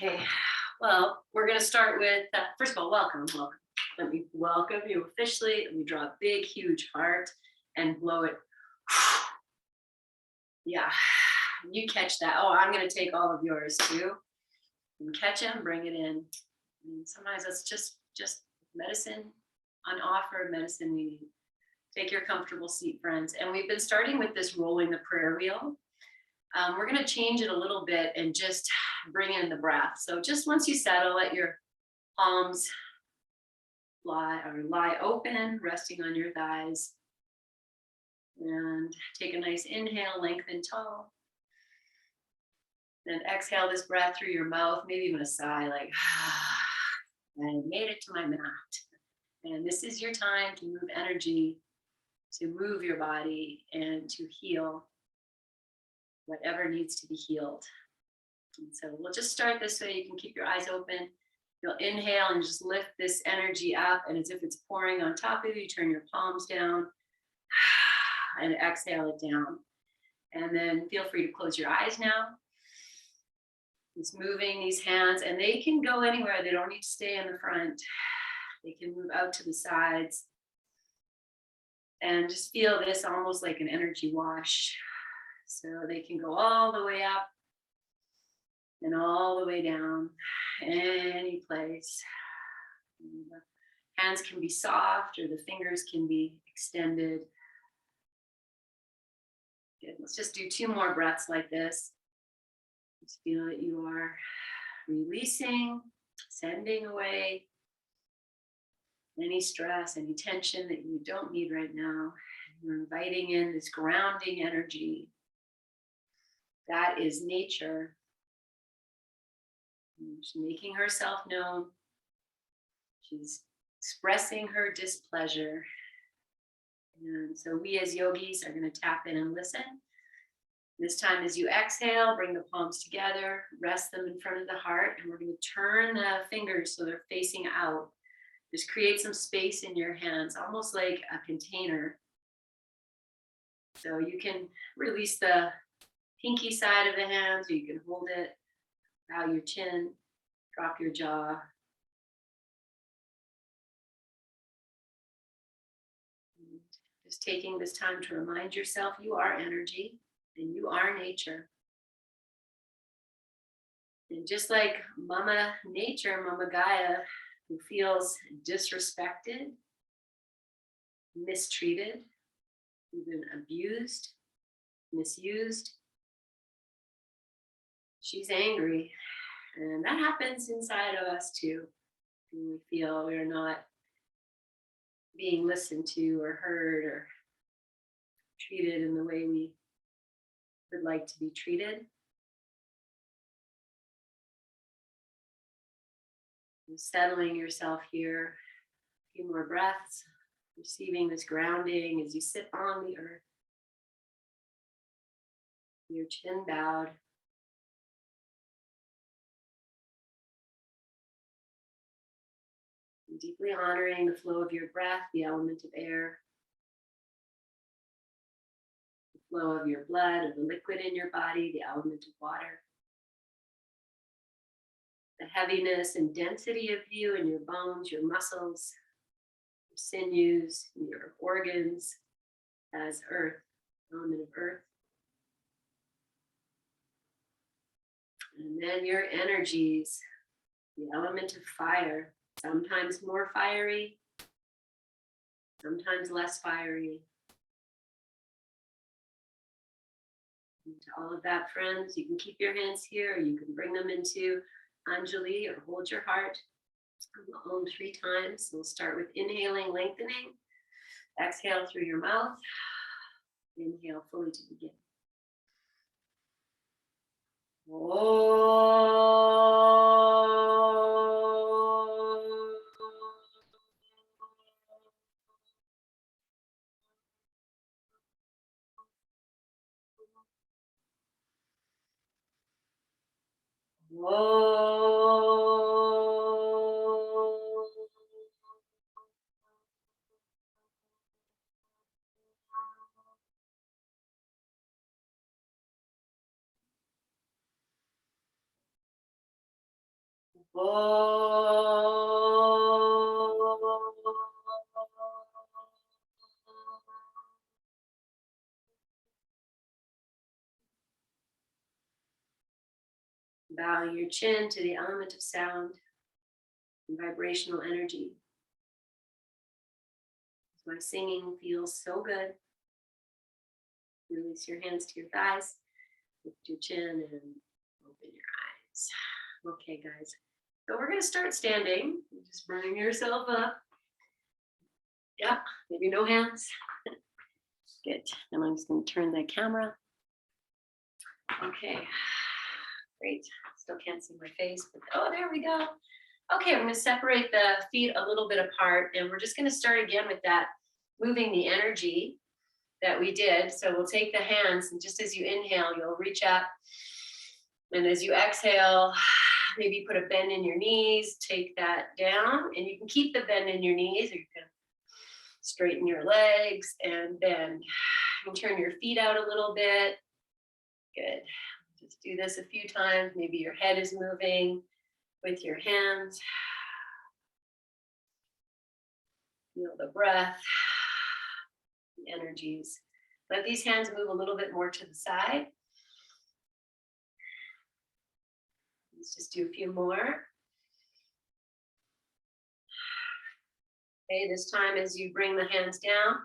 Okay, well, we're going to start with, first of all, welcome, welcome. Let me welcome you officially. Let me draw a big, huge heart and blow it. Yeah, you catch that. Oh, I'm going to take all of yours too. And catch them, bring it in. And sometimes that's just medicine on offer, medicine we need. Take your comfortable seat, friends. And we've been starting with this rolling the prayer wheel. We're going to change it a little bit and just bring in the breath. So just once you settle, let your palms lie open, resting on your thighs. And take a nice inhale, lengthen tall. Then exhale this breath through your mouth, maybe even a sigh like, I made it to my mat. And this is your time to move energy, to move your body, and to heal whatever needs to be healed. And so we'll just start this way. You can keep your eyes open. You'll inhale and just lift this energy up, and as if it's pouring on top of you, turn your palms down and exhale it down. And then feel free to close your eyes now. Just moving these hands, and they can go anywhere. They don't need to stay in the front. They can move out to the sides. And just feel this almost like an energy wash. So they can go all the way up and all the way down, any place. The hands can be soft or the fingers can be extended. Good. Let's just do 2 more breaths like this. Just feel that you are releasing, sending away any stress, any tension that you don't need right now. You're inviting in this grounding energy. That is nature. She's making herself known. She's expressing her displeasure. And so we as yogis are going to tap in and listen. This time as you exhale, bring the palms together, rest them in front of the heart, and we're going to turn the fingers so they're facing out. Just create some space in your hands, almost like a container. So you can release the pinky side of the hands, or you can hold it, bow your chin, drop your jaw. And just taking this time to remind yourself you are energy and you are nature. And just like Mama Nature, Mama Gaia, who feels disrespected, mistreated, even abused, misused, she's angry. And that happens inside of us too. When we feel we're not being listened to or heard or treated in the way we would like to be treated. And settling yourself here, a few more breaths, receiving this grounding as you sit on the earth, your chin bowed. Deeply honoring the flow of your breath, the element of air, the flow of your blood, of the liquid in your body, the element of water, the heaviness and density of you and your bones, your muscles, your sinews, your organs as earth, element of earth. And then your energies, the element of fire, sometimes more fiery, sometimes less fiery. And to all of that, friends, you can keep your hands here, or you can bring them into Anjali or hold your heart. We'll Om 3 times. We'll start with inhaling, lengthening. Exhale through your mouth. Inhale fully to begin. Bowing your chin to the element of sound and vibrational energy. My singing feels so good. Release your hands to your thighs, lift your chin, and open your eyes. Okay, guys. So we're going to start standing. Just bring yourself up. Yeah, maybe no hands. Good. And I'm just going to turn the camera. Okay. Great. Still can't see my face, but oh, there we go. Okay, I'm going to separate the feet a little bit apart, and we're just going to start again with that, moving the energy that we did. So we'll take the hands, and just as you inhale, you'll reach up. And as you exhale, maybe put a bend in your knees, take that down, and you can keep the bend in your knees, or you can straighten your legs and bend. You can turn your feet out a little bit. Good. Just do this a few times. Maybe your head is moving with your hands. Feel the breath, the energies. Let these hands move a little bit more to the side. Let's just do a few more. Okay, this time as you bring the hands down,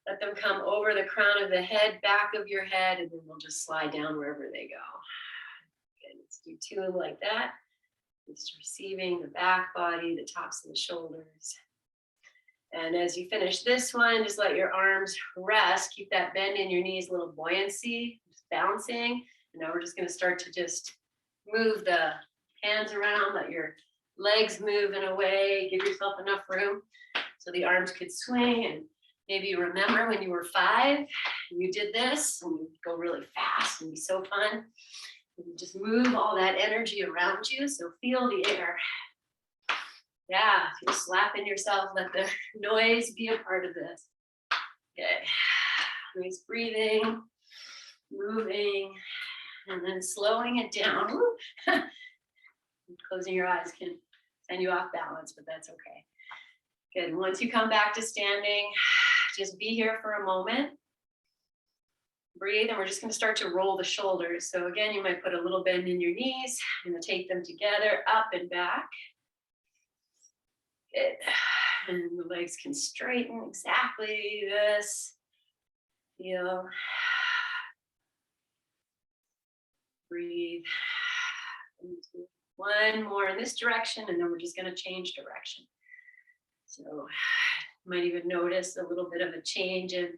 let them come over the crown of the head, back of your head, and then we'll just slide down wherever they go. Okay, let's do two like that. Just receiving the back body, the tops of the shoulders. And as you finish this one, just let your arms rest. Keep that bend in your knees, a little buoyancy, just bouncing. And now we're just going to start to just move the hands around, let your legs move in a way, give yourself enough room so the arms could swing. And maybe you remember when you were 5, and you did this, and you go really fast and be so fun. And you just move all that energy around you, so feel the air. Yeah, if you're slapping yourself, let the noise be a part of this. Good. Nice breathing, moving, and then slowing it down. Closing your eyes can send you off balance, but that's okay. Good. Once you come back to standing, just be here for a moment. Breathe, and we're just going to start to roll the shoulders. So again, you might put a little bend in your knees and then take them together, up and back. Good. And the legs can straighten exactly this. Feel. Breathe. One more in this direction, and then we're just going to change direction. So you might even notice a little bit of a change in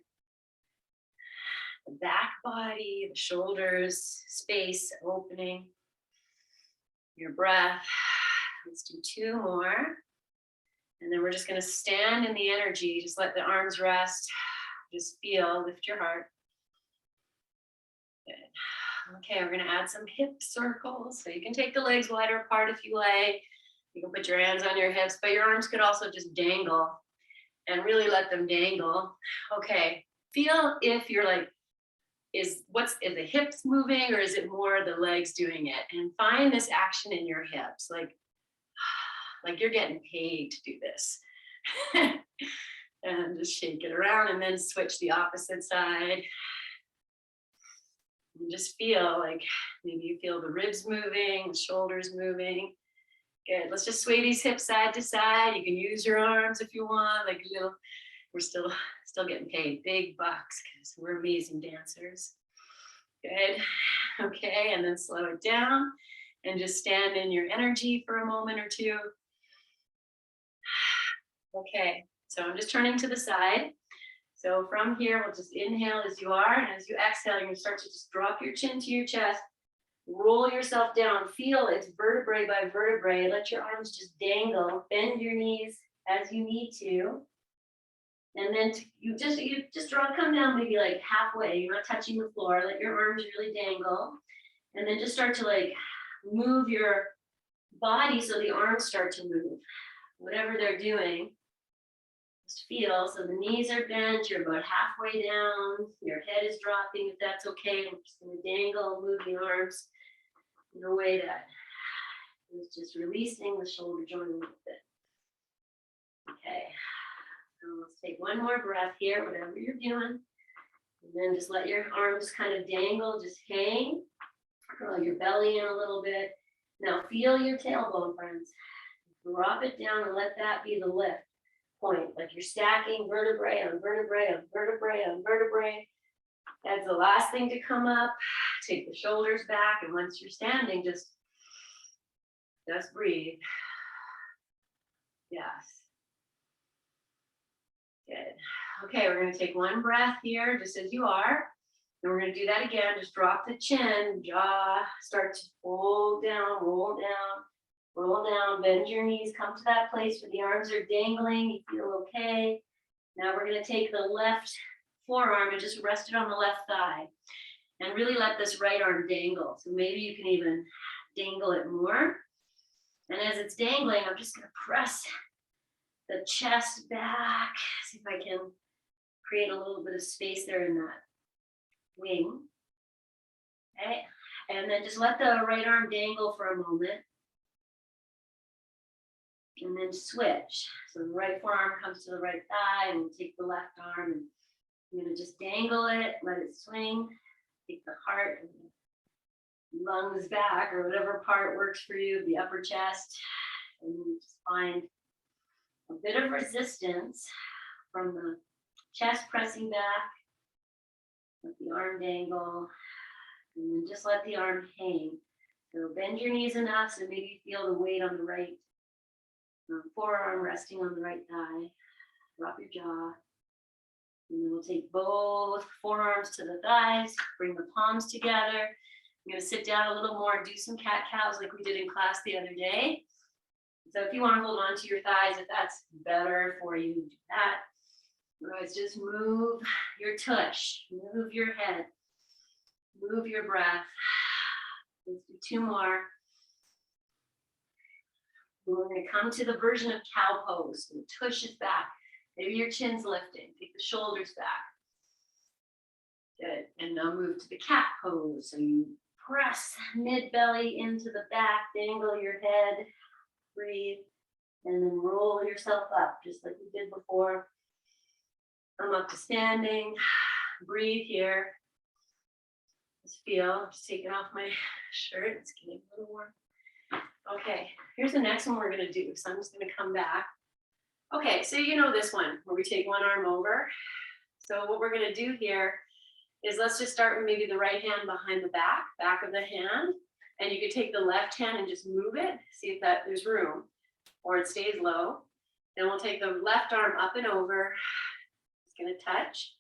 the back body, the shoulders, space opening, your breath. Let's do 2 more. And then we're just going to stand in the energy. Just let the arms rest. Just feel, lift your heart. Good. Okay, we're going to add some hip circles. So you can take the legs wider apart if you like. You can put your hands on your hips, but your arms could also just dangle and really let them dangle. Okay, feel if you're like, is the hips moving, or is it more the legs doing it? And find this action in your hips, like you're getting paid to do this. And just shake it around, and then switch the opposite side. And just feel like maybe you feel the ribs moving, the shoulders moving. Good. Let's just sway these hips side to side. You can use your arms if you want, like a little. We're still getting paid big bucks because we're amazing dancers. Good. Okay, and then slow it down and just stand in your energy for a moment or two. Okay, so I'm just turning to the side. So from here, we'll just inhale as you are, and as you exhale, you're going to start to just drop your chin to your chest, roll yourself down, feel it's vertebrae by vertebrae, let your arms just dangle, bend your knees as you need to, and then you just come down maybe like halfway, you're not touching the floor, let your arms really dangle, and then just start to like move your body so the arms start to move, whatever they're doing. Just feel, so the knees are bent, you're about halfway down, your head is dropping if that's okay. I'm just going to dangle, move the arms in a way that It's just releasing the shoulder joint a little bit. Okay, so let's take one more breath here, whatever you're doing. And then just let your arms kind of dangle, just hang. Curl your belly in a little bit. Now feel your tailbone, friends. Drop it down and let that be the lift point. Like you're stacking vertebrae on vertebrae on vertebrae on vertebrae. That's the last thing to come up. Take the shoulders back, and once you're standing, just breathe. Yes. Good. Okay, we're going to take one breath here, just as you are. And we're going to do that again. Just drop the chin, jaw, start to roll down, roll down, roll down. Bend your knees, come to that place where the arms are dangling. You feel okay. Now we're going to take the left forearm and just rest it on the left thigh. And really let this right arm dangle. So maybe you can even dangle it more. And as it's dangling, I'm just going to press the chest back. See if I can create a little bit of space there in that wing. Okay. And then just let the right arm dangle for a moment. And then switch. So the right forearm comes to the right thigh, and we'll take the left arm, and I'm going to just dangle it, let it swing. Take the heart and the lungs back, or whatever part works for you, the upper chest. And then just find a bit of resistance from the chest pressing back. Let the arm dangle, and then just let the arm hang. So bend your knees enough so maybe you feel the weight on the right forearm resting on the right thigh. Drop your jaw. And then we'll take both forearms to the thighs, bring the palms together. I'm going to sit down a little more, do some cat-cows like we did in class the other day. So if you want to hold on to your thighs, if that's better for you, do that. Otherwise, just move your tush, move your head, move your breath. Let's do two more. We're going to come to the version of cow pose. So the tush is back. Maybe your chin's lifting. Take the shoulders back. Good. And now move to the cat pose. So you press mid-belly into the back, dangle your head, breathe, and then roll yourself up, just like we did before. Come up to standing. Breathe here. Just feel. Just taking off my shirt. It's getting a little warm. Okay, here's the next one we're going to do. So I'm just going to come back. Okay, so you know this one where we take one arm over. So what we're going to do here is let's just start with maybe the right hand behind the back of the hand. And you can take the left hand and just move it. See if there's room or it stays low. Then we'll take the left arm up and over. It's going to touch.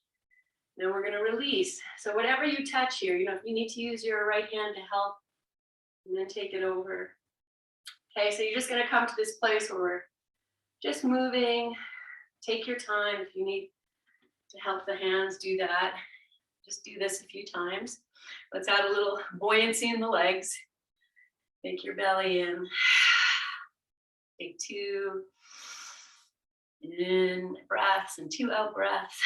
Then we're going to release. So whatever you touch here, if you need to use your right hand to help, and then take it over. Okay, so you're just going to come to this place where we're just moving. Take your time if you need to help the hands do that. Just do this a few times. Let's add a little buoyancy in the legs. Take your belly in. Take 2 in breaths and 2 out breaths.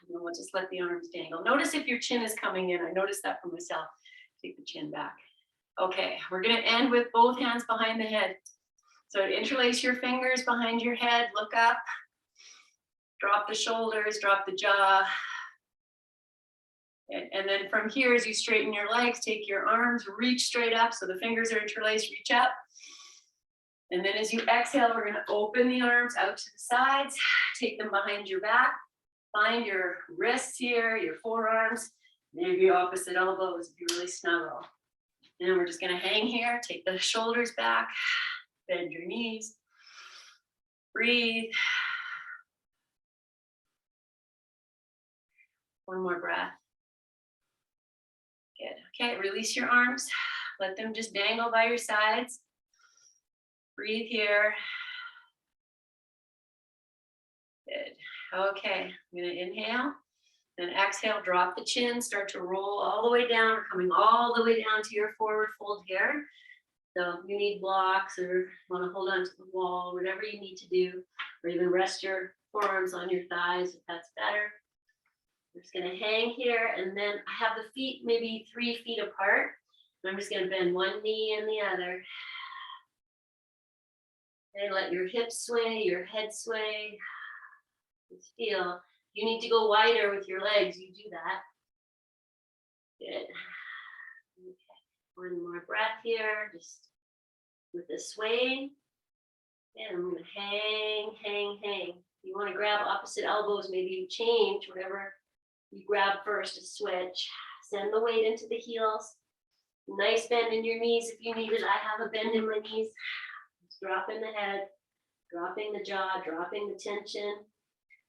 And then we'll just let the arms dangle. Notice if your chin is coming in. I noticed that for myself. Take the chin back. Okay, we're going to end with both hands behind the head. So interlace your fingers behind your head, look up, drop the shoulders, drop the jaw. And then from here, as you straighten your legs, take your arms, reach straight up. So the fingers are interlaced, reach up. And then as you exhale, we're going to open the arms out to the sides, take them behind your back, find your wrists here, your forearms, maybe opposite elbows if you really snuggle. And we're just going to hang here, take the shoulders back, bend your knees, breathe. One more breath. Good. Okay, release your arms. Let them just dangle by your sides. Breathe here. Good. Okay, I'm going to inhale. Then exhale, drop the chin, start to roll all the way down. We're coming all the way down to your forward fold here. So if you need blocks or want to hold on to the wall, whatever you need to do, or even rest your forearms on your thighs if that's better. I'm just going to hang here, and then I have the feet maybe 3 feet apart. I'm just going to bend one knee and the other. And let your hips sway, your head sway. Just feel. You need to go wider with your legs. You do that. Good. Okay. One more breath here, just with the swaying. And I'm going to hang, hang, hang. You want to grab opposite elbows. Maybe you change whatever you grab first to switch. Send the weight into the heels. Nice bend in your knees if you need it. I have a bend in my knees. Just dropping the head, dropping the jaw, dropping the tension.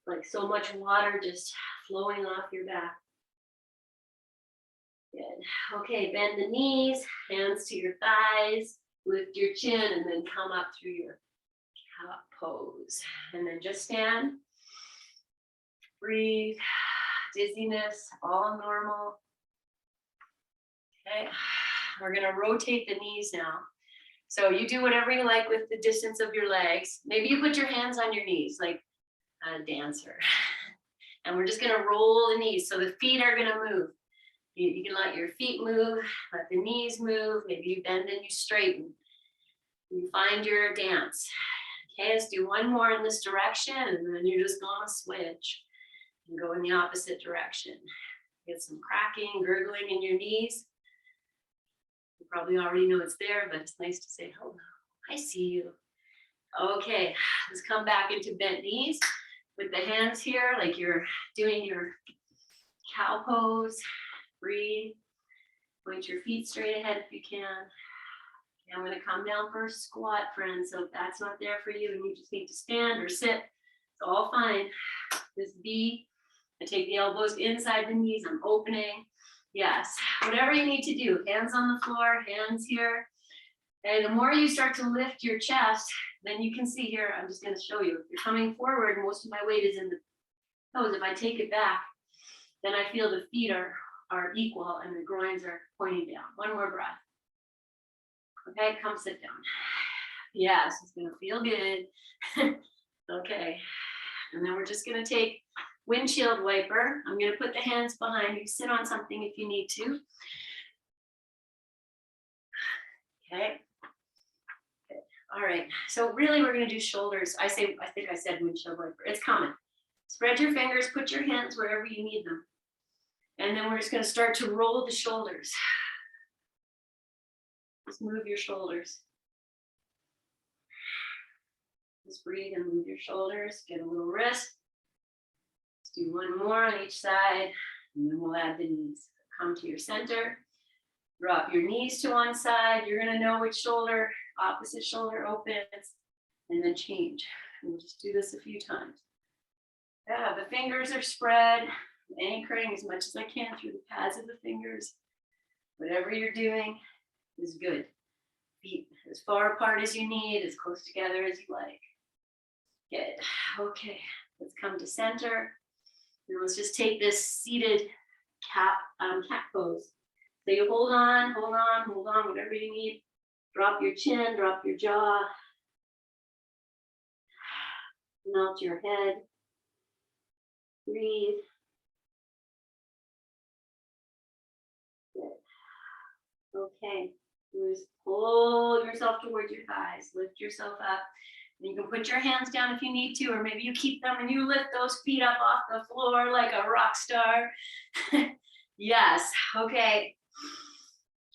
Like so much water just flowing off your back. Good. Okay, bend the knees, hands to your thighs, lift your chin, and then come up through your cat pose. And then just stand, breathe, dizziness, all normal. Okay, we're gonna rotate the knees now. So you do whatever you like with the distance of your legs. Maybe you put your hands on your knees like a dancer. And we're just gonna roll the knees. So the feet are gonna move. You can let your feet move, let the knees move. Maybe you bend and you straighten. You find your dance. Okay, let's do one more in this direction, and then you're just gonna switch and go in the opposite direction. Get some cracking, gurgling in your knees. You probably already know it's there, but it's nice to say hello. I see you. Okay, let's come back into bent knees with the hands here, like you're doing your cow pose. Breathe. Point your feet straight ahead if you can. Okay, I'm going to come down for a squat, friends. So if that's not there for you and you just need to stand or sit, it's all fine. This B, I take the elbows inside the knees. I'm opening. Yes, whatever you need to do. Hands on the floor, hands here. And the more you start to lift your chest, then you can see here, I'm just going to show you. If you're coming forward, most of my weight is in the toes. If I take it back, then I feel the feet are equal and the groins are pointing down. One more breath. Okay, come sit down. Yes, it's gonna feel good. Okay, and then we're just gonna take windshield wiper. I'm gonna put the hands behind you. Sit on something if you need to. Okay. Good. All right, so really we're gonna do shoulders. I think I said windshield wiper. It's coming. Spread your fingers, put your hands wherever you need them. And then we're just going to start to roll the shoulders. Just move your shoulders. Just breathe and move your shoulders. Get a little wrist. Let's do one more on each side. And then we'll add the knees. Come to your center. Drop your knees to one side. You're going to know which shoulder, opposite shoulder opens. And then change. And we'll just do this a few times. Yeah, the fingers are spread. Anchoring as much as I can through the pads of the fingers. Whatever you're doing is good. Feet as far apart as you need, as close together as you like. Good. Okay, let's come to center. And let's just take this seated cat pose. So you hold on, whatever you need. Drop your chin, drop your jaw. Melt your head. Breathe. Okay, just pull yourself towards your thighs, lift yourself up. And you can put your hands down if you need to, or maybe you keep them and you lift those feet up off the floor like a rock star. Yes, okay.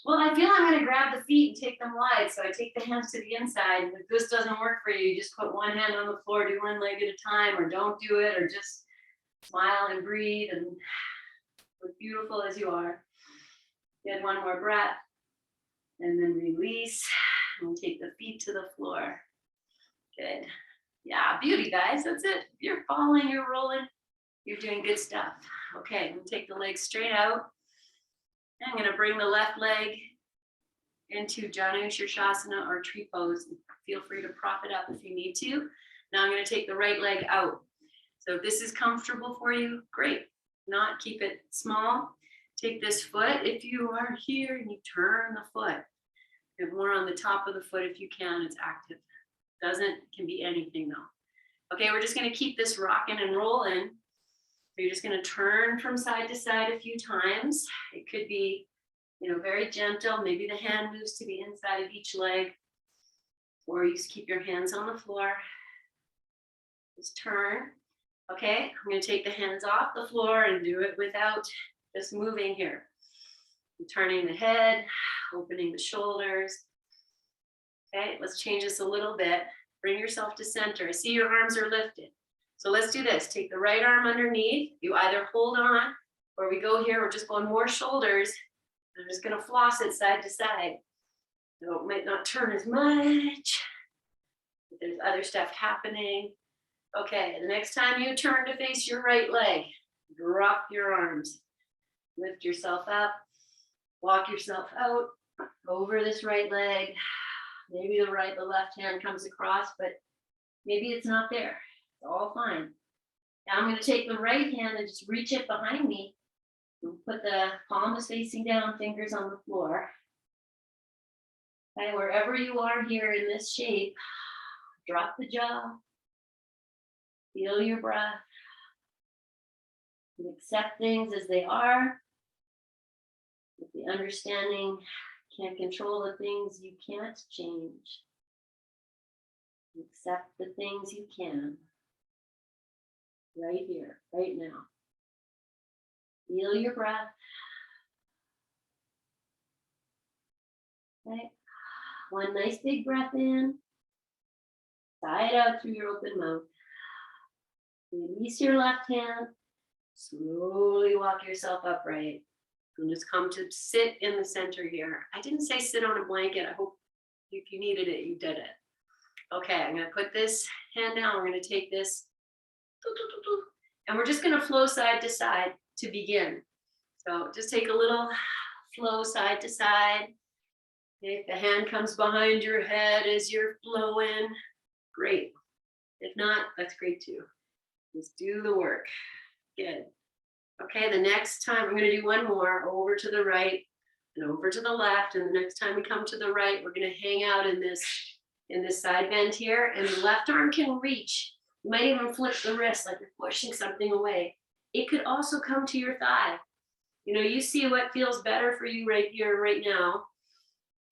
Well, I feel I'm gonna grab the feet and take them wide. So I take the hands to the inside. And if this doesn't work for you, you just put one hand on the floor, do one leg at a time, or don't do it, or just smile and breathe and look beautiful as you are. Get one more breath. And then release and take the feet to the floor. Good. Yeah, beauty, guys. That's it. You're falling, you're rolling, you're doing good stuff. Okay, I'm gonna take the legs straight out. I'm gonna bring the left leg into Shavasana or tree pose. Feel free to prop it up if you need to. Now I'm gonna take the right leg out. So if this is comfortable for you, great. Not, keep it small. Take this foot if you are here and you turn the foot. Get more on the top of the foot if you can, it's active. Doesn't, can be anything though. Okay, we're just gonna keep this rocking and rolling. You're just gonna turn from side to side a few times. It could be, very gentle. Maybe the hand moves to the inside of each leg. or you just keep your hands on the floor. Just turn. Okay, I'm going to take the hands off the floor and do it without just moving here. I'm turning the head, opening the shoulders. Okay, let's change this a little bit. Bring yourself to center. See, your arms are lifted. So let's do this. Take the right arm underneath. You either hold on, or we go here, we're just going more shoulders. I'm just going to floss it side to side. So it might not turn as much, but there's other stuff happening. Okay, the next time you turn to face your right leg, drop your arms. Lift yourself up. Walk yourself out over this right leg. Maybe the left hand comes across, but maybe it's not there. It's all fine. Now I'm going to take the right hand and just reach it behind me. Put the palms facing down, fingers on the floor. Okay, wherever you are here in this shape, drop the jaw. Feel your breath. And accept things as they are. With the understanding, can't control the things you can't change. Accept the things you can. Right here, right now. Feel your breath. Okay. One nice big breath in. Sigh it out through your open mouth. Release your left hand. Slowly walk yourself upright. And just come to sit in the center here. I didn't say sit on a blanket. I hope if you needed it, you did it. Okay, I'm going to put this hand down. We're going to take this. And we're just going to flow side to side to begin. So just take a little flow side to side. Okay, if the hand comes behind your head as you're flowing, great. If not, that's great too. Just do the work. Good. Okay, the next time I'm going to do one more over to the right and over to the left. And the next time we come to the right, we're going to hang out in this side bend here. And the left arm can reach. You might even flip the wrist like you're pushing something away. It could also come to your thigh. You know, you see what feels better for you right here, right now.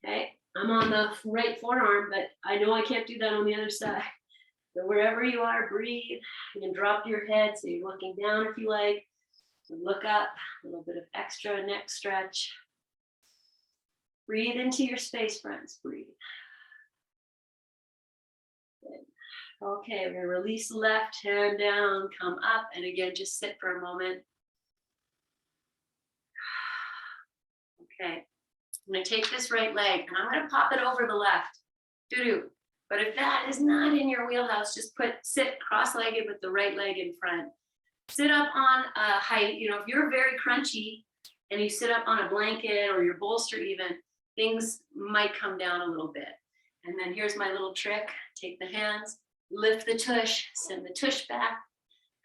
Okay, I'm on the right forearm, but I know I can't do that on the other side. So wherever you are, breathe. You can drop your head so you're looking down if you like. So look up, a little bit of extra neck stretch. Breathe into your space, friends, breathe. Good. Okay, we're gonna release the left hand down, come up, and again, just sit for a moment. Okay, I'm gonna take this right leg and I'm gonna pop it over the left. Doo-doo. But if that is not in your wheelhouse, just sit cross-legged with the right leg in front. Sit up on a height. You know, if you're very crunchy and you sit up on a blanket or your bolster even, things might come down a little bit. And then here's my little trick. Take the hands, lift the tush, send the tush back,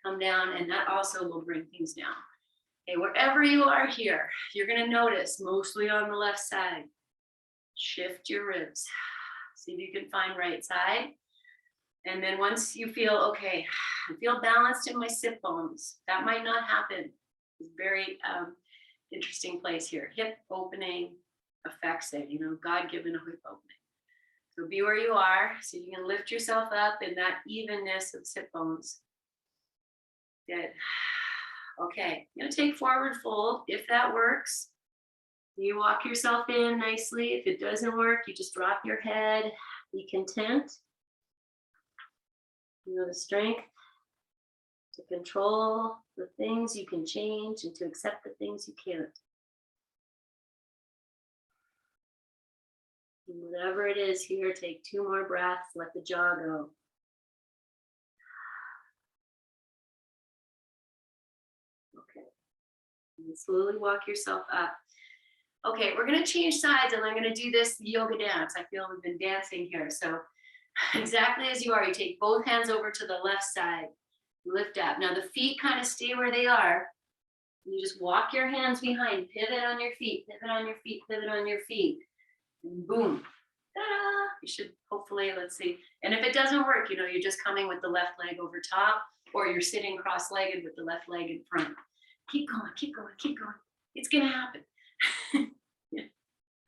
come down, and that also will bring things down. Okay, wherever you are here, you're gonna notice, mostly on the left side, shift your ribs. See if you can find right side. And then once you feel, okay, I feel balanced in my sit bones. That might not happen. It's very interesting place here. Hip opening affects it, you know, God-given hip opening. So be where you are so you can lift yourself up in that evenness of sit bones. Good. Okay, I'm gonna take forward fold if that works. You walk yourself in nicely. If it doesn't work, you just drop your head. Be content. You know, the strength to control the things you can change and to accept the things you can't. And whatever it is here, take 2 more breaths, let the jaw go. Okay. And slowly walk yourself up. Okay, we're going to change sides and I'm going to do this yoga dance. I feel we've been dancing here. So exactly as you are, you take both hands over to the left side, lift up. Now the feet kind of stay where they are. You just walk your hands behind, pivot on your feet, pivot on your feet, pivot on your feet. And boom. Ta-da! You should hopefully, let's see. And if it doesn't work, you know, you're just coming with the left leg over top, or you're sitting cross-legged with the left leg in front. Keep going, keep going, keep going. It's going to happen. Yeah.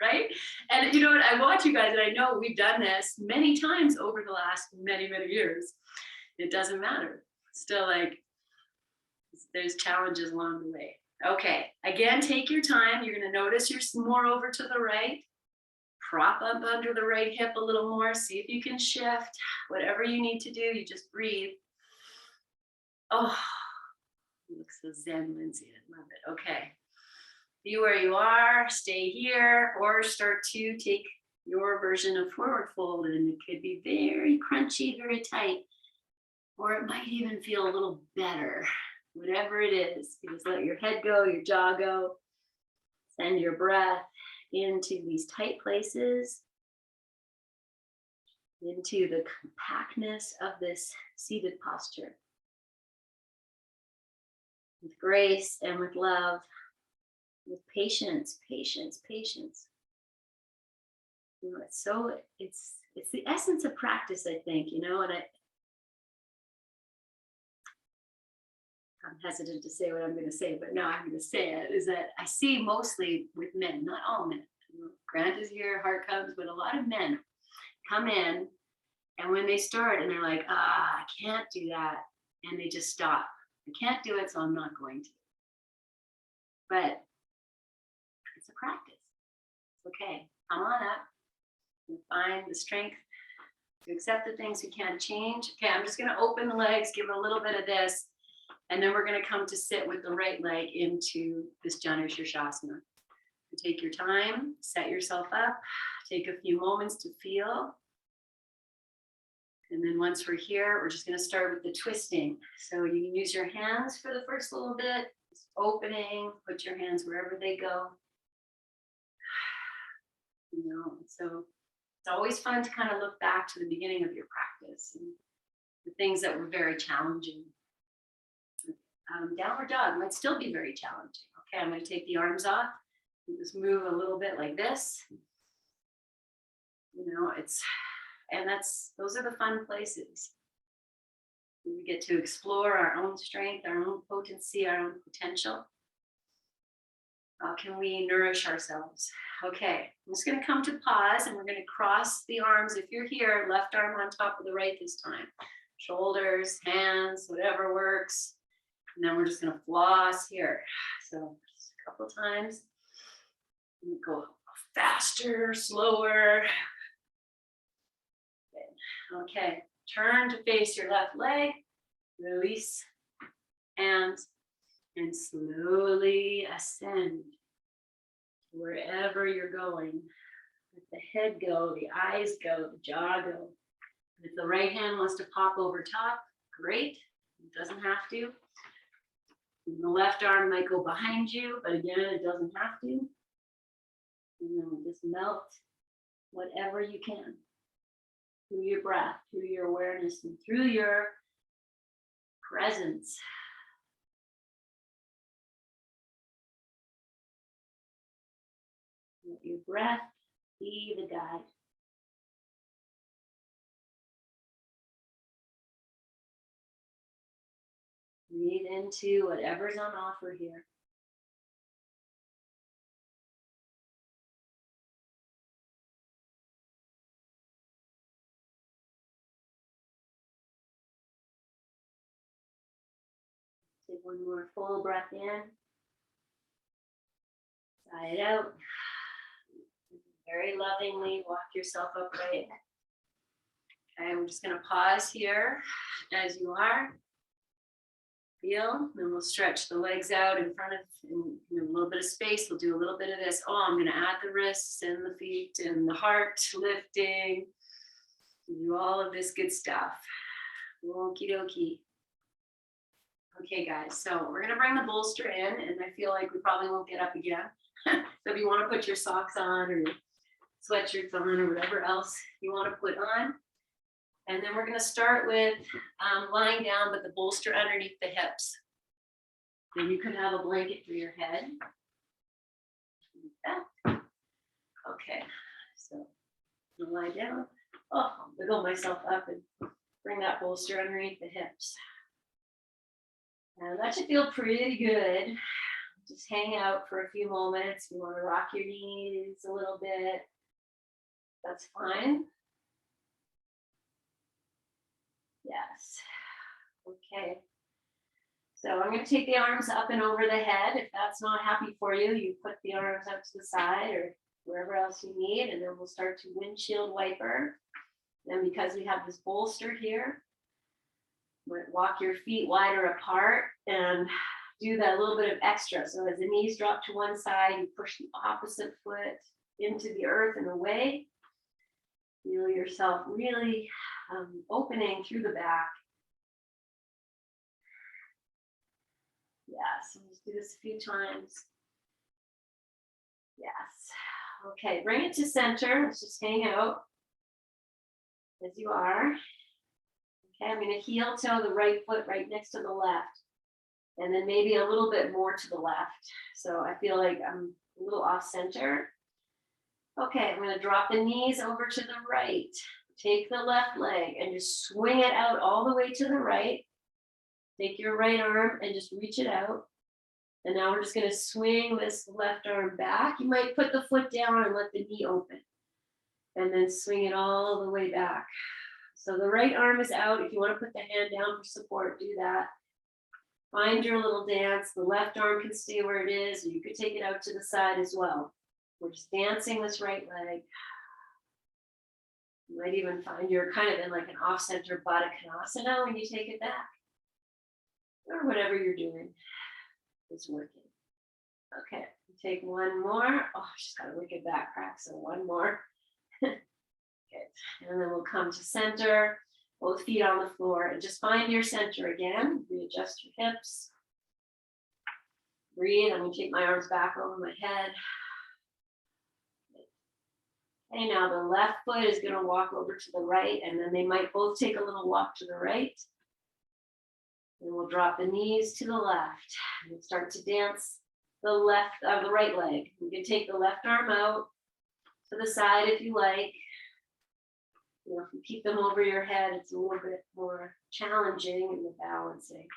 right? And you know what? I watch you guys, and I know we've done this many times over the last many, many years. It doesn't matter. Still, like, there's challenges along the way. Okay, again, take your time. You're going to notice you're more over to the right. Prop up under the right hip a little more. See if you can shift. Whatever you need to do, you just breathe. Oh, you look so zen, Lindsay. I love it. Okay. Be where you are. Stay here, or start to take your version of forward fold, and it could be very crunchy, very tight, or it might even feel a little better. Whatever it is, you just let your head go, your jaw go. Send your breath into these tight places, into the compactness of this seated posture. With grace and with love, with patience, patience, patience. You know, it's the essence of practice, I think, you know, and I'm hesitant to say what I'm going to say, but no, I'm going to say it, is that I see mostly with men, not all men. You know, Grant is here, Heart comes, but a lot of men come in, and when they start and they're like, I can't do that, and they just stop. I can't do it, so I'm not going to. But it's a practice. It's okay. Come on up and find the strength to accept the things you can't change. Okay, I'm just going to open the legs, give it a little bit of this, and then we're going to come to sit with the right leg into this Janu Shirshasana. Take your time, set yourself up, take a few moments to feel. And then once we're here, we're just going to start with the twisting. So you can use your hands for the first little bit, just opening, put your hands wherever they go. You know, so it's always fun to kind of look back to the beginning of your practice and the things that were very challenging. Downward dog might still be very challenging. Okay, I'm going to take the arms off and just move a little bit like this. You know, those are the fun places. We get to explore our own strength, our own potency, our own potential. How can we nourish ourselves? Okay, I'm just going to come to pause, and we're going to cross the arms. If you're here, left arm on top of the right this time. Shoulders, hands, whatever works. And then we're just going to floss here. So just a couple of times. Go faster, slower. Okay, turn to face your left leg. Release hands and slowly ascend wherever you're going. Let the head go, the eyes go, the jaw go. If the right hand wants to pop over top, great. It doesn't have to. And the left arm might go behind you, but again, it doesn't have to. You know, just melt whatever you can through your breath, through your awareness, and through your presence. Let your breath be the guide. Breathe into whatever's on offer here. Take one more full breath in. Sigh it out. Very lovingly walk yourself upright. Okay, we're just going to pause here as you are. Feel, then we'll stretch the legs out in front of, in a little bit of space. We'll do a little bit of this. Oh, I'm going to add the wrists and the feet and the heart lifting. Do all of this good stuff. Okie dokie. Okay, guys, so we're going to bring the bolster in, and I feel like we probably won't get up again. So if you want to put your socks on or your sweatshirts on or whatever else you want to put on. And then we're going to start with lying down, but the bolster underneath the hips. Then you could have a blanket for your head. Like that. Okay, so I'll lie down. Oh, I'll wiggle myself up and bring that bolster underneath the hips. And that should feel pretty good. just hang out for a few moments. You want to rock your knees a little bit. That's fine. Yes. Okay. So I'm going to take the arms up and over the head. If that's not happy for you, you put the arms out to the side or wherever else you need, and then we'll start to windshield wiper. Then because we have this bolster here, walk your feet wider apart and do that little bit of extra. So as the knees drop to one side, you push the opposite foot into the earth and away. Feel yourself really opening through the back. Yes, let's do this a few times. Yes. Okay, bring it to center. Let's just hang out as you are. Okay, I'm going to heel toe the right foot right next to the left. And then maybe a little bit more to the left. So I feel like I'm a little off center. Okay, I'm going to drop the knees over to the right. Take the left leg and just swing it out all the way to the right. Take your right arm and just reach it out. And now we're just going to swing this left arm back. You might put the foot down and let the knee open. And then swing it all the way back. So the right arm is out. If you want to put the hand down for support, do that. Find your little dance. The left arm can stay where it is, or you could take it out to the side as well. We're just dancing this right leg. You might even find you're kind of in like an off-center Baddha Konasana when you take it back. Or whatever you're doing is working. Okay, take one more. Oh, she's got a wicked back crack, so one more. Good. And then we'll come to center, both feet on the floor, and just find your center again. Readjust your hips. Breathe. I'm going to take my arms back over my head. Okay, now the left foot is going to walk over to the right, and then they might both take a little walk to the right. And we'll drop the knees to the left and start to dance the right leg. You can take the left arm out to the side if you like. You know, if you keep them over your head, it's a little bit more challenging in the balancing.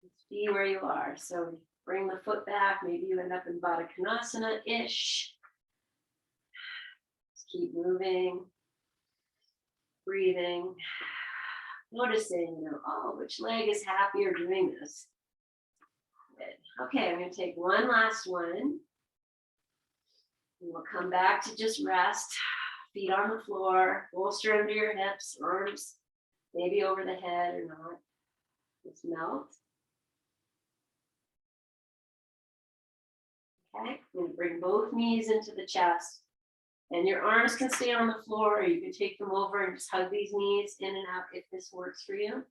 Just be where you are. So bring the foot back. Maybe you end up in Baddha Konasana-ish. Just keep moving, breathing, noticing, oh, which leg is happier doing this. Good. Okay, I'm going to take one last one. And we'll come back to just rest. Feet on the floor, bolster under your hips, arms maybe over the head or not. Just melt. Okay, I'm going to bring both knees into the chest. And your arms can stay on the floor, or you can take them over and just hug these knees in and out if this works for you.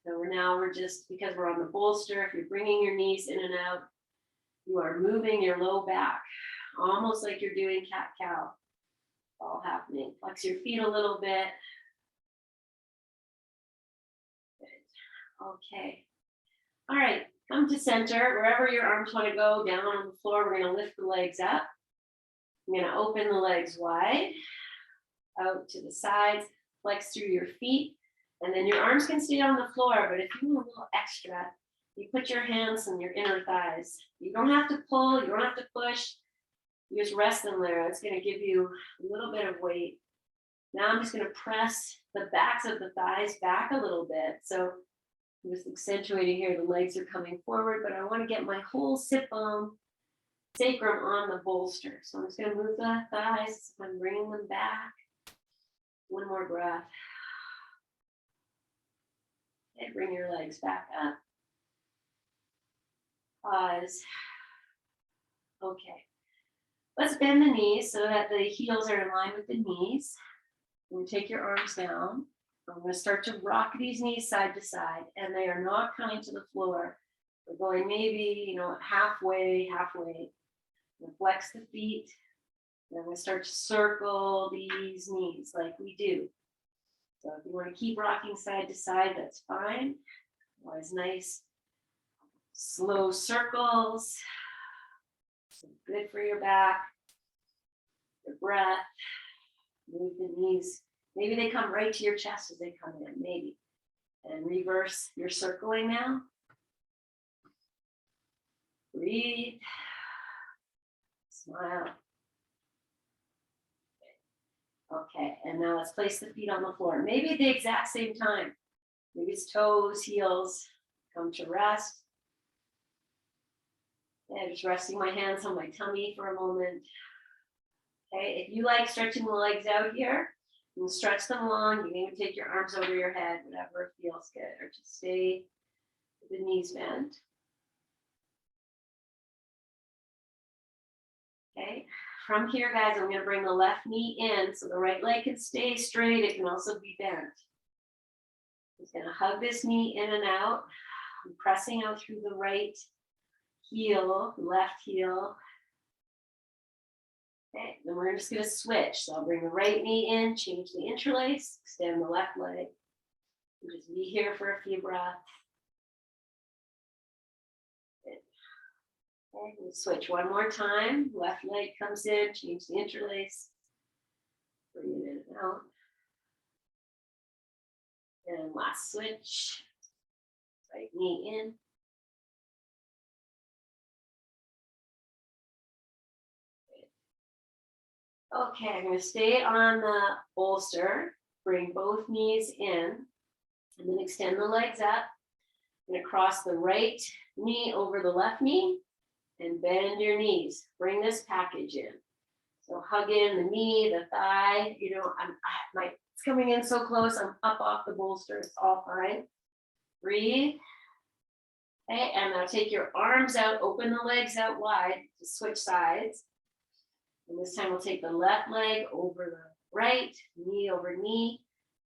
So we're just, because we're on the bolster, if you're bringing your knees in and out, you are moving your low back, almost like you're doing cat-cow. All happening. Flex your feet a little bit. Good. Okay. All right, come to center. Wherever your arms want to go, down on the floor, we're going to lift the legs up. I'm going to open the legs wide, out to the sides, flex through your feet, and then your arms can stay on the floor, but if you want a little extra, you put your hands on your inner thighs. You don't have to pull, you don't have to push, you just rest them there. It's going to give you a little bit of weight. Now I'm just going to press the backs of the thighs back a little bit. So I'm just accentuating here, the legs are coming forward, but I want to get my whole sit bone sacrum on the bolster. So I'm just going to move the thighs. I'm bringing them back. One more breath. Okay, bring your legs back up. Pause. Okay. Let's bend the knees so that the heels are in line with the knees. And take your arms down. I'm going to start to rock these knees side to side, and they are not coming to the floor. We're going maybe, halfway. Flex the feet. Then we start to circle these knees like we do. So if you want to keep rocking side to side, that's fine. Always nice, slow circles. So good for your back, your breath. Move the knees. Maybe they come right to your chest as they come in, maybe. And reverse your circling now. Breathe. Smile. Okay, and now let's place the feet on the floor. Maybe at the exact same time. Maybe it's toes, heels. Come to rest. And just resting my hands on my tummy for a moment. Okay, if you like stretching the legs out here, you can stretch them long. You can even take your arms over your head, whatever feels good, or just stay with the knees bent. Okay, from here, guys, I'm going to bring the left knee in so the right leg can stay straight. It can also be bent. Just going to hug this knee in and out. I'm pressing out through the right heel, left heel. Okay, then we're just going to switch. So I'll bring the right knee in, change the interlace, extend the left leg. And just be here for a few breaths. Okay, we'll switch one more time. Left leg comes in, change the interlace. Bring it in and out. And last switch. Right knee in. Okay, I'm going to stay on the bolster. Bring both knees in. And then extend the legs up. I'm going to cross the right knee over the left knee. And bend your knees. Bring this package in. So hug in the knee, the thigh. You know, it's coming in so close. I'm up off the bolster. It's all fine. Breathe. Okay, and now take your arms out. Open the legs out wide to switch sides. And this time we'll take the left leg over the right, knee over knee,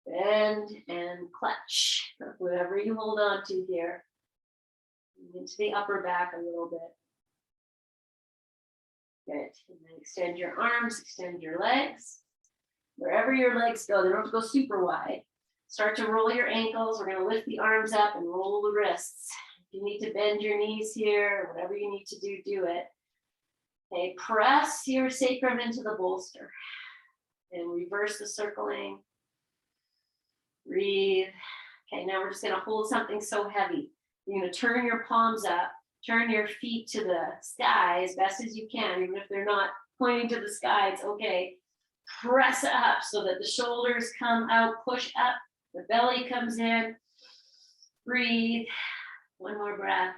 bend and clutch. Whatever you hold on to here. Into the upper back a little bit. Good. And then extend your arms, extend your legs. Wherever your legs go, they don't have to go super wide. Start to roll your ankles. We're going to lift the arms up and roll the wrists. If you need to bend your knees here, or whatever you need to do, do it. Okay, press your sacrum into the bolster. And reverse the circling. Breathe. Okay, now we're just going to hold something so heavy. You're going to turn your palms up. Turn your feet to the sky as best as you can, even if they're not pointing to the sky, it's okay. Press up so that the shoulders come out, push up, the belly comes in. Breathe. One more breath.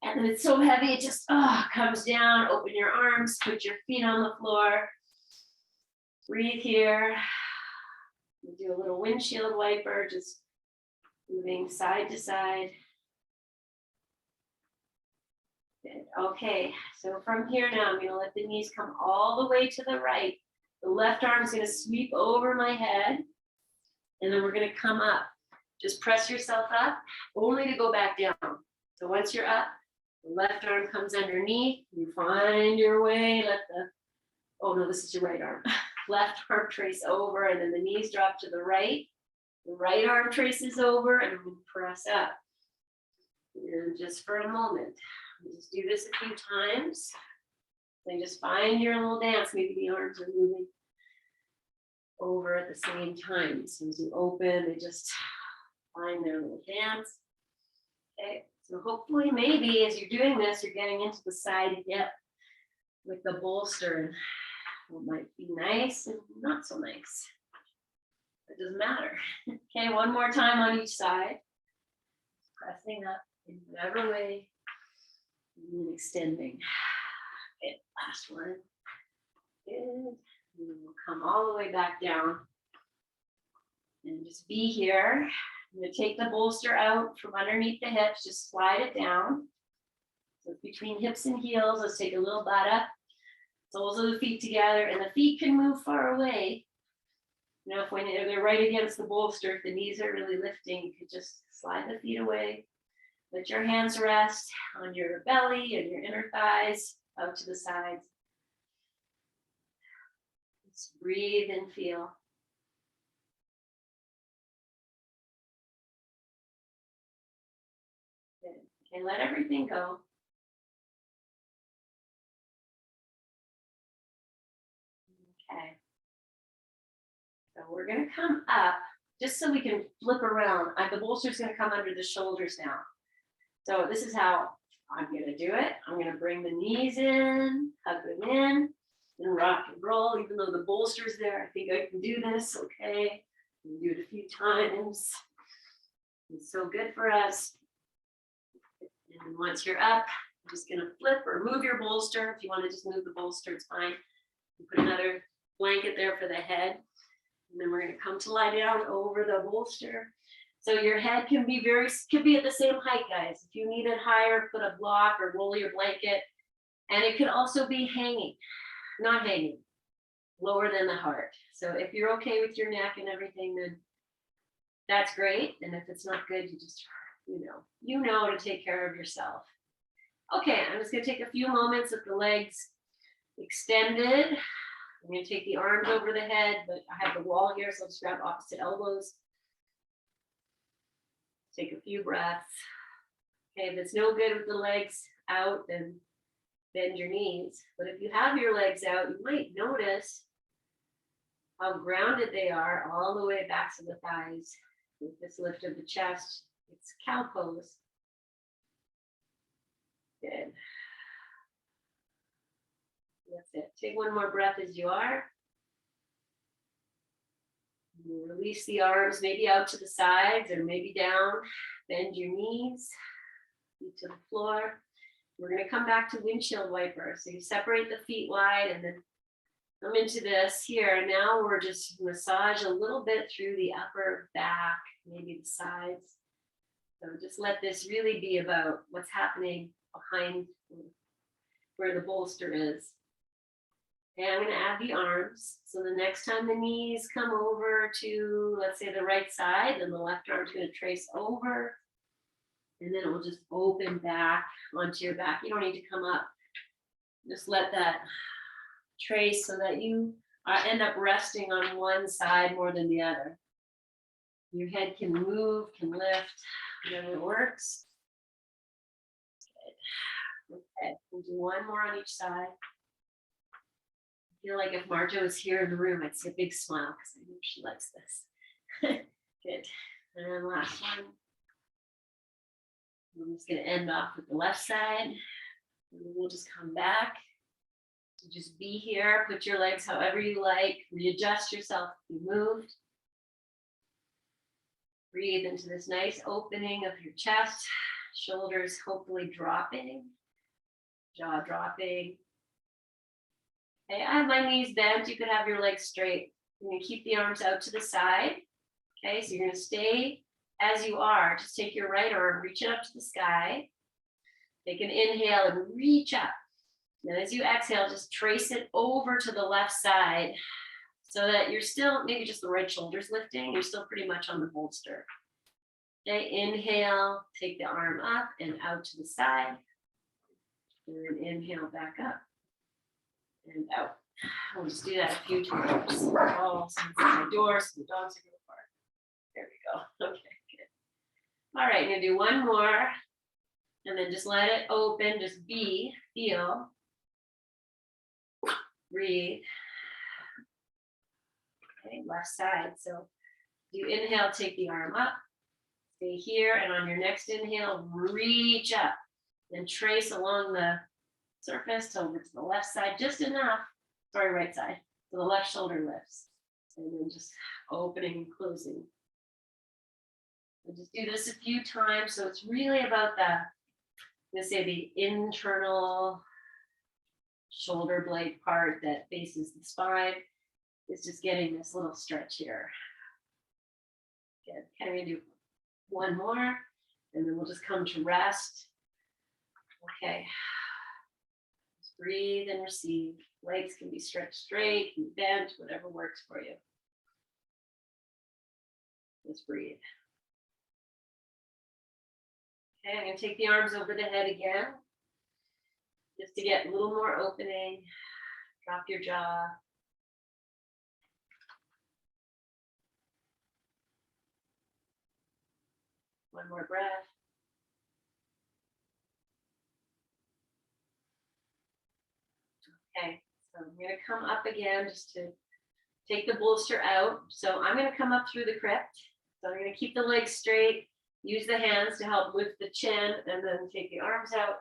And then it's so heavy, it just comes down. Open your arms, put your feet on the floor. Breathe here. We'll do a little windshield wiper, just moving side to side. Good. Okay, so from here now, I'm going to let the knees come all the way to the right. The left arm is going to sweep over my head, and then we're going to come up. Just press yourself up, only to go back down. So once you're up, the left arm comes underneath. You find your way. This is your right arm. Left arm trace over, and then the knees drop to the right. The right arm traces over, and we press up. And just for a moment. Just do this a few times. And just find your little dance. Maybe the arms are moving over at the same time. As soon as you open, they just find their little dance. Okay, so hopefully maybe as you're doing this, you're getting into the side hip with the bolster. It might be nice and not so nice. It doesn't matter. Okay, one more time on each side. Pressing up in whatever way. And then extending. Okay, last one. Good. And then we'll come all the way back down. And just be here. I'm going to take the bolster out from underneath the hips. Just slide it down. So between hips and heels, let's take a little butt up. Soles of the feet together. And the feet can move far away. You know, if when they're right against the bolster, if the knees are really lifting, you could just slide the feet away. Let your hands rest on your belly and your inner thighs out to the sides. Just breathe and feel. Good. Okay, let everything go. Okay. So we're going to come up just so we can flip around. The bolster is going to come under the shoulders now. So this is how I'm gonna do it. I'm gonna bring the knees in, hug them in, and rock and roll. Even though the bolster's there, I think I can do this, okay? I'm gonna do it a few times. It's so good for us. And then once you're up, I'm just gonna flip or move your bolster. If you wanna just move the bolster, it's fine. You put another blanket there for the head. And then we're gonna come to lie down over the bolster. So your head can be at the same height, guys. If you need it higher, put a block or roll your blanket. And it could also be hanging, not hanging, lower than the heart. So if you're okay with your neck and everything, then that's great. And if it's not good, you just, you know to take care of yourself. Okay, I'm just gonna take a few moments with the legs extended. I'm gonna take the arms over the head, but I have the wall here, so I'll just grab opposite elbows. Take a few breaths. Okay, if it's no good with the legs out, then bend your knees. But if you have your legs out, you might notice how grounded they are all the way back to the thighs. With this lift of the chest, it's cow pose. Good. That's it. Take one more breath as you are. Release the arms, maybe out to the sides or maybe down. Bend your knees, feet to the floor. We're going to come back to windshield wiper. So you separate the feet wide and then come into this here. Now we're just massage a little bit through the upper back, maybe the sides. So just let this really be about what's happening behind where the bolster is. And I'm going to add the arms. So the next time the knees come over to, let's say, the right side, then the left arm's going to trace over. And then it will just open back onto your back. You don't need to come up. Just let that trace so that you end up resting on one side more than the other. Your head can move, can lift, whatever works. Good. Okay, we'll do one more on each side. I feel like if Marjo was here in the room, I'd see a big smile because I know she likes this. Good. And then last one. I'm just going to end off with the left side. And we'll just come back. So just be here. Put your legs however you like. Readjust yourself if you moved. Breathe into this nice opening of your chest. Shoulders hopefully dropping. Jaw dropping. Okay, I have my knees bent. You could have your legs straight. You're going to keep the arms out to the side. Okay, so you're going to stay as you are. Just take your right arm, reach it up to the sky. Take an inhale and reach up. Then as you exhale, just trace it over to the left side so that you're still, maybe just the right shoulder's lifting. You're still pretty much on the bolster. Okay, inhale, take the arm up and out to the side. And then inhale back up. And out. We'll just do that a few times. Oh, someone's at my door, so the dogs are going to bark. There we go. Okay, good. All right, I'm going to do one more. And then just let it open. Just be, feel, breathe. Okay, left side. So you inhale, take the arm up. Stay here. And on your next inhale, reach up. Then trace along the surface over to the left side, just enough, sorry, right side, so the left shoulder lifts. And then just opening and closing. And just do this a few times. So it's really about the internal shoulder blade part that faces the spine. It's just getting this little stretch here. Good. Okay, I'm going to do one more, and then we'll just come to rest. Okay. Breathe and receive. Legs can be stretched straight, can be bent, whatever works for you. Just breathe. Okay, I'm going to take the arms over the head again, just to get a little more opening. Drop your jaw. One more breath. Okay, so I'm going to come up again just to take the bolster out. So I'm going to come up through the crypt. So I'm going to keep the legs straight, use the hands to help lift the chin, and then take the arms out.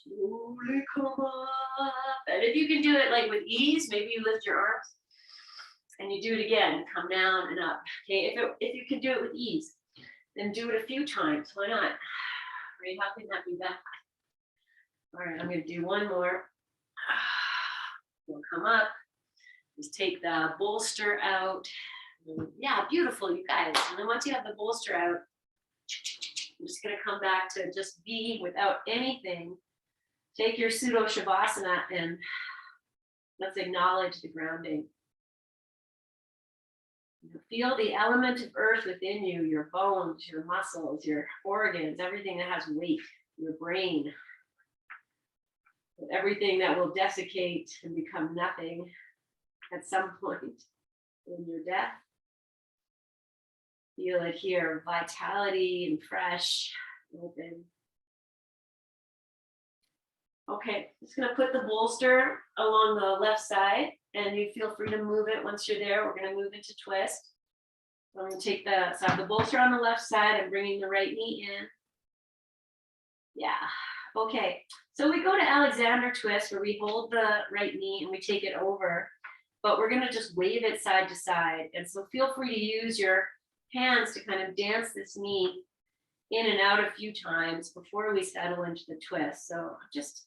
Slowly come up. And if you can do it like with ease, maybe you lift your arms and you do it again. Come down and up. Okay, if you can do it with ease, then do it a few times. Why not? Right? How can that be bad? All right, I'm going to do one more. We'll come up. Just take the bolster out. Yeah, beautiful, you guys. And then once you have the bolster out, I'm just going to come back to just be without anything. Take your pseudo Shavasana and let's acknowledge the grounding. Feel the element of earth within you, your bones, your muscles, your organs, everything that has weight, your brain, everything that will desiccate and become nothing at some point in your death. Feel it here, vitality and fresh, open. Okay, just gonna put the bolster along the left side and you feel free to move it once you're there. We're gonna move into twist. So I'm gonna take so I have the bolster on the left side and bringing the right knee in. Yeah, okay. So we go to Alexander twist where we hold the right knee and we take it over, but we're gonna just wave it side to side. And so feel free to use your hands to kind of dance this knee in and out a few times before we settle into the twist. So just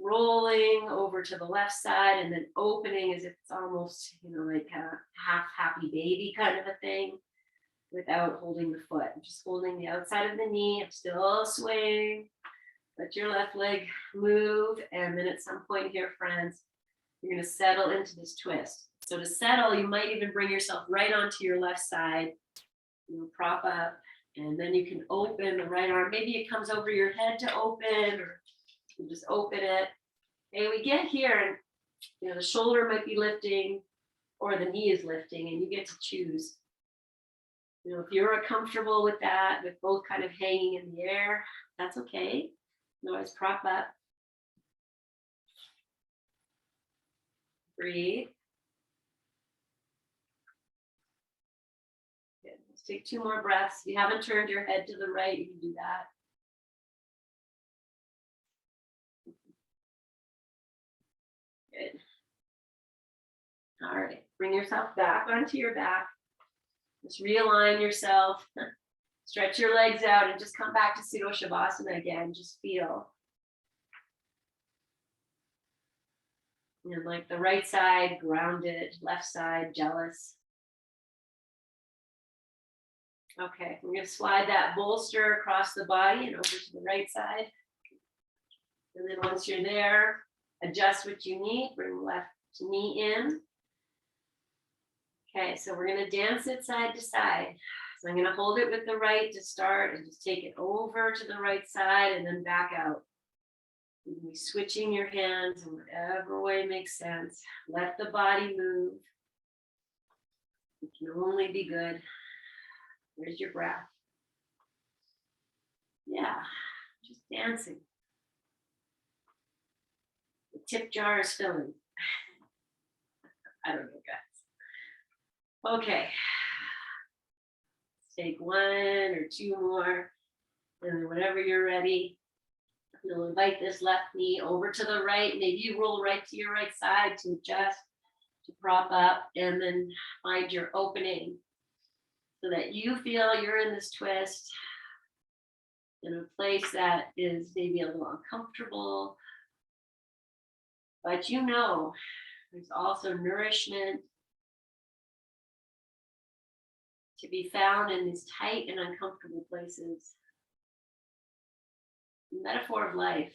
rolling over to the left side and then opening as if it's almost, like a half happy baby kind of a thing without holding the foot. I'm just holding the outside of the knee. I'm still swaying. Let your left leg move. And then at some point here, friends, you're going to settle into this twist. So to settle, you might even bring yourself right onto your left side. Prop up. And then you can open the right arm. Maybe it comes over your head to open, or you just open it. Okay, we get here and the shoulder might be lifting or the knee is lifting and you get to choose. If you're comfortable with that, with both kind of hanging in the air, that's okay. Always prop up. Breathe. Good. Let's take 2 more breaths. If you haven't turned your head to the right, you can do that. Good. All right, bring yourself back onto your back. Just realign yourself. Stretch your legs out and just come back to pseudo Shavasana again. Just feel. And like the right side, grounded, left side, jealous. Okay, we're going to slide that bolster across the body and over to the right side. And then once you're there, adjust what you need. Bring the left knee in. Okay, so we're going to dance it side to side. So I'm going to hold it with the right to start and just take it over to the right side and then back out. You can be switching your hands in whatever way makes sense. Let the body move. It can only be good. Where's your breath? Yeah, just dancing. The tip jar is filling. I don't know, guys. Okay. Let's take 1 or 2 more. And then whenever you're ready, you'll invite this left knee over to the right. Maybe you roll right to your right side to adjust, to prop up, and then find your opening so that you feel you're in this twist in a place that is maybe a little uncomfortable. But there's also nourishment to be found in these tight and uncomfortable places. The metaphor of life.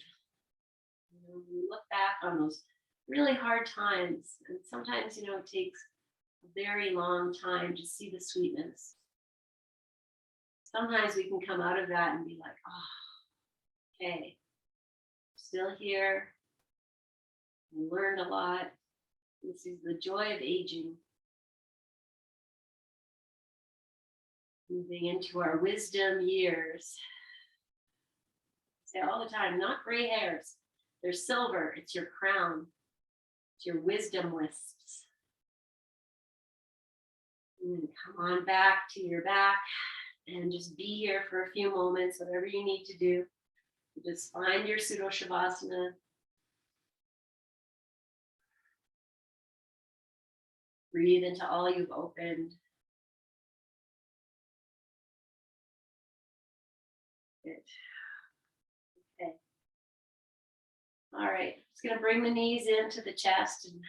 We look back on those really hard times, and sometimes, it takes a very long time to see the sweetness. Sometimes we can come out of that and be like, oh, okay, still here. We learned a lot. This is the joy of aging. Moving into our wisdom years. I say all the time, not gray hairs. They're silver. It's your crown. It's your wisdom wisps. And come on back to your back and just be here for a few moments, whatever you need to do. Just find your pseudo Shavasana. Breathe into all you've opened. Good. Okay. All right. Just going to bring the knees into the chest and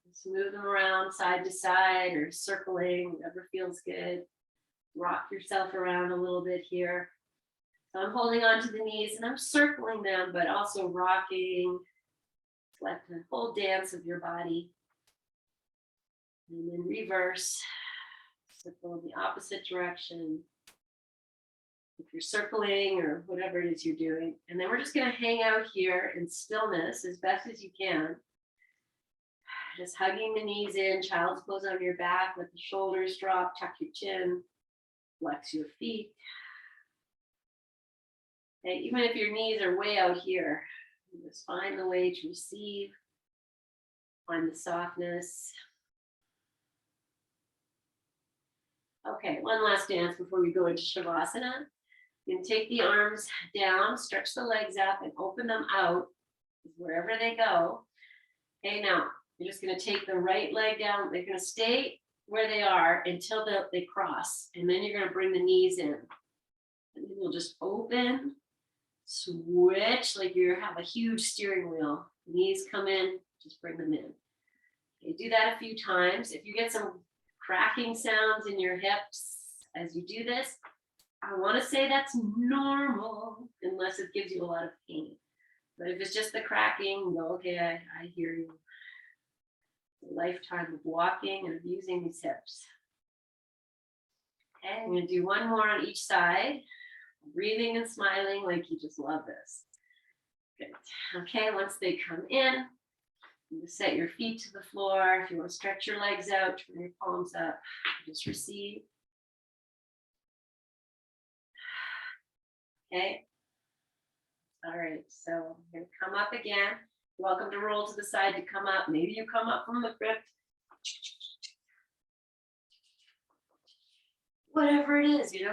just move them around side to side or circling, whatever feels good. Rock yourself around a little bit here. So I'm holding on to the knees and I'm circling them, but also rocking. It's like the whole dance of your body. And then reverse. Circle in the opposite direction. If you're circling or whatever it is you're doing. And then we're just going to hang out here in stillness as best as you can. Just hugging the knees in, child's pose on your back, let the shoulders drop, tuck your chin, flex your feet. Okay, even if your knees are way out here, just find the way to receive, find the softness. Okay, one last dance before we go into Shavasana. You can take the arms down, stretch the legs up, and open them out wherever they go. Okay, now you're just going to take the right leg down. They're going to stay where they are until they cross, and then you're going to bring the knees in. And then you'll just open, switch like you have a huge steering wheel. Knees come in, just bring them in. Okay, do that a few times. If you get some cracking sounds in your hips as you do this, I want to say that's normal unless it gives you a lot of pain. But if it's just the cracking, go, okay, I hear you. A lifetime of walking and of using these hips. Okay, I'm going to do one more on each side. Breathing and smiling like you just love this. Good. Okay, once they come in, you set your feet to the floor. If you want to stretch your legs out, turn your palms up, just receive. Okay. All right, so I'm going to come up again. Welcome to roll to the side to come up. Maybe you come up from the crypt. Whatever it is, we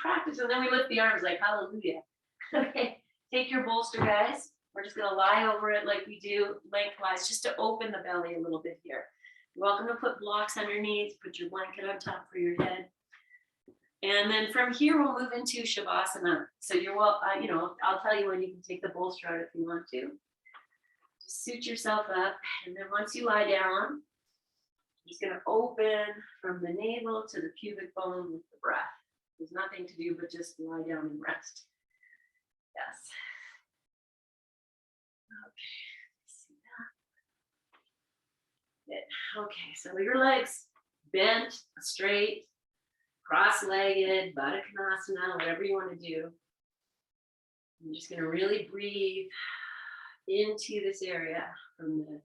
practice, and then we lift the arms like hallelujah. Okay, take your bolster, guys. We're just gonna lie over it like we do lengthwise, just to open the belly a little bit here. You're welcome to put blocks underneath, put your blanket on top for your head. And then from here, we'll move into Shavasana. So I'll tell you when you can take the bolster out if you want to. Just suit yourself up, and then once you lie down, just going to open from the navel to the pubic bone with the breath. There's nothing to do but just lie down and rest. Yes. Okay. See that? Good. Okay, so your legs bent, straight, cross-legged, Baddha Konasana, whatever you want to do. I'm just going to really breathe into this area from the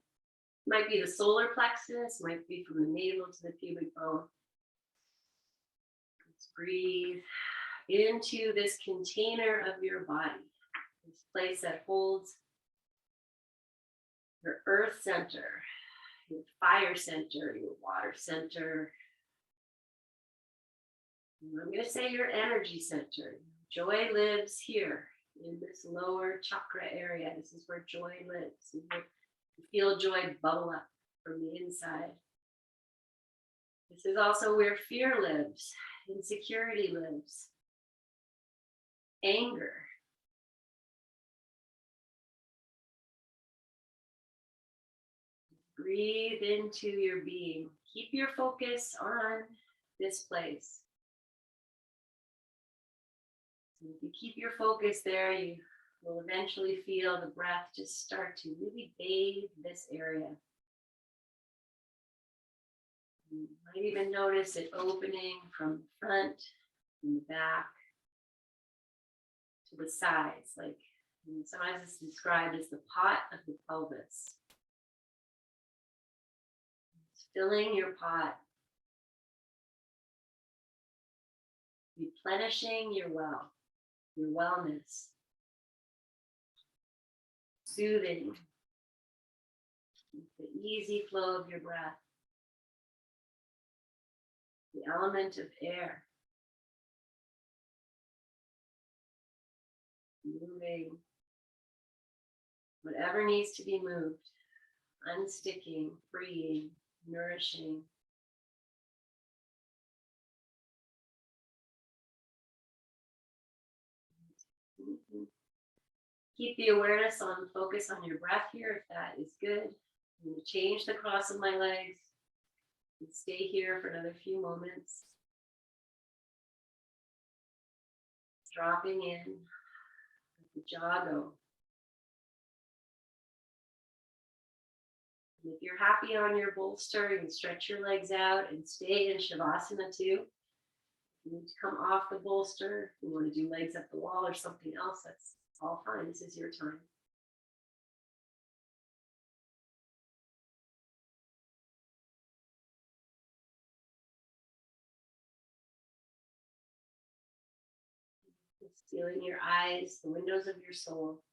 might be the solar plexus, might be from the navel to the pubic bone. Let's breathe into this container of your body, this place that holds your earth center, your fire center, your water center. And I'm going to say your energy center. Joy lives here in this lower chakra area. This is where joy lives. You feel joy bubble up from the inside. This is also where fear lives, insecurity lives, anger. Breathe into your being. Keep your focus on this place. And if you keep your focus there, you will eventually feel the breath just start to really bathe this area. You might even notice it opening from the front, from the back, to the sides. Like sometimes it's described as the pot of the pelvis. It's filling your pot, replenishing your wellness. Soothing the easy flow of your breath, the element of air. moving whatever needs to be moved, unsticking, freeing, nourishing. Keep the awareness on focus on your breath here if that is good. I'm going to change the cross of my legs and stay here for another few moments. Dropping in, let the jaw go. And if you're happy on your bolster, you can stretch your legs out and stay in Shavasana too. If you need to come off the bolster, if you want to do legs up the wall or something else, that's all fine. This is your time. Just feeling your eyes, the windows of your soul.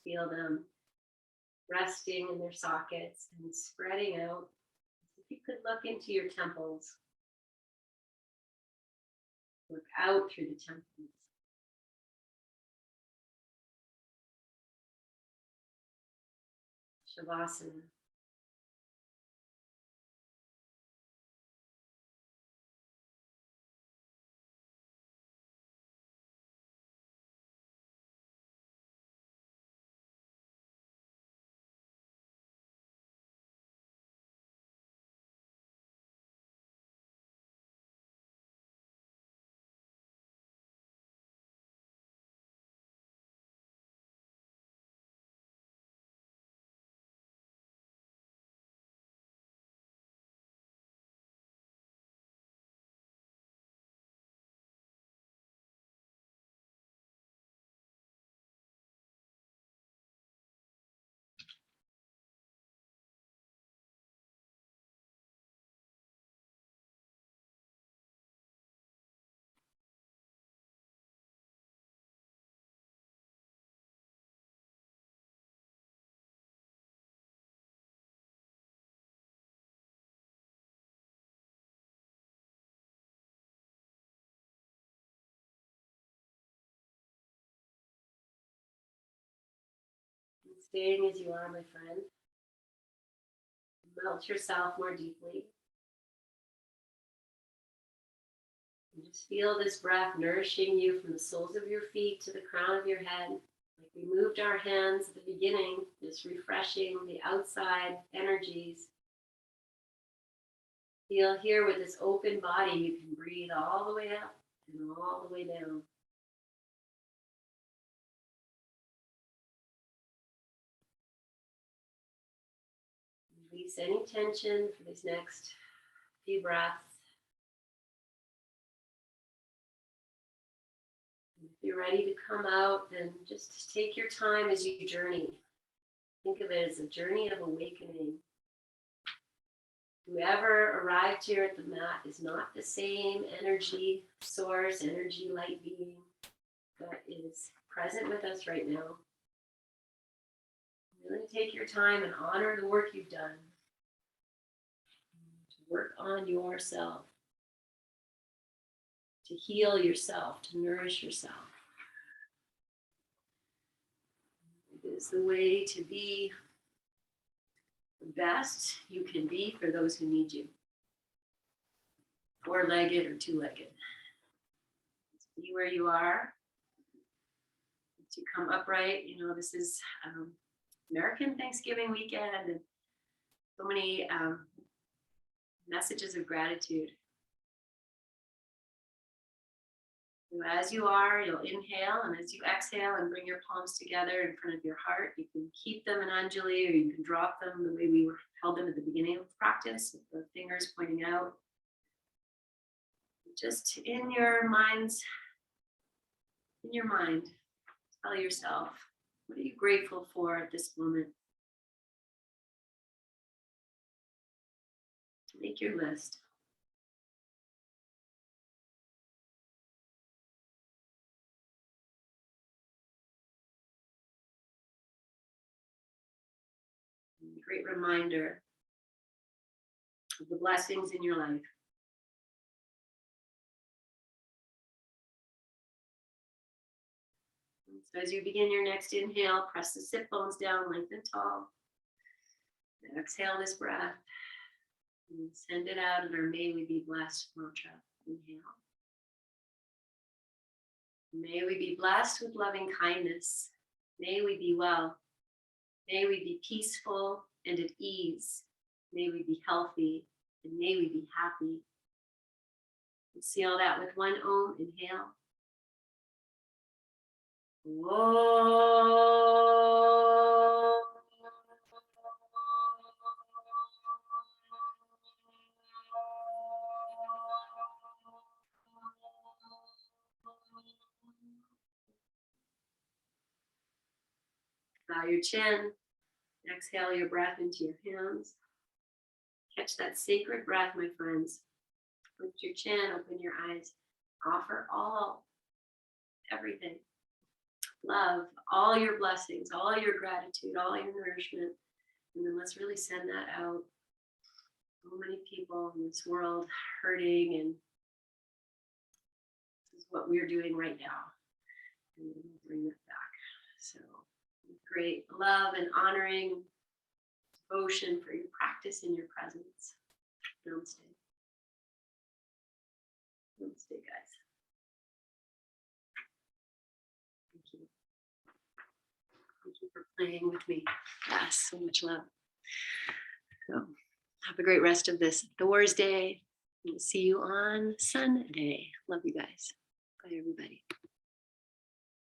Feel them resting in their sockets and spreading out. If you could look into your temples, look out through the temples. Shavasana. Staying as you are, my friend. Melt yourself more deeply. And just feel this breath nourishing you from the soles of your feet to the crown of your head. Like we moved our hands at the beginning, just refreshing the outside energies. Feel here with this open body, you can breathe all the way up and all the way down. Release any tension for these next few breaths. If you're ready to come out, then just take your time as you journey. Think of it as a journey of awakening. Whoever arrived here at the mat is not the same energy source, energy light being that is present with us right now. Really take your time and honor the work you've done. To work on yourself. To heal yourself, to nourish yourself. It is the way to be the best you can be for those who need you. Four-legged or two-legged. Be where you are. To come upright, this is American Thanksgiving weekend and so many messages of gratitude. So as you are, you'll inhale, and as you exhale and bring your palms together in front of your heart, you can keep them in Anjali or you can drop them the way we held them at the beginning of practice, with the fingers pointing out. Just in your mind, tell yourself, what are you grateful for at this moment? Make your list. A great reminder of the blessings in your life. So as you begin your next inhale, press the sit bones down, lengthen tall. Exhale this breath. And send it out in our May We Be Blessed mantra. Inhale. May we be blessed with loving kindness. May we be well. May we be peaceful and at ease. May we be healthy and may we be happy. And seal that with one Om. Inhale. Om. Bow your chin. Exhale your breath into your hands. Catch that sacred breath, my friends. Lift your chin, open your eyes. Offer all, everything. Love, all your blessings, all your gratitude, all your nourishment. And then let's really send that out. So many people in this world hurting, and this is what we're doing right now. And we'll bring that back. So great love and honoring, devotion for your practice and your presence. Namaste. Namaste, guys. Thank you. Thank you for playing with me. Yes, so much love. So have a great rest of this Thor's Day. We'll see you on Sunday. Love you guys. Bye, everybody.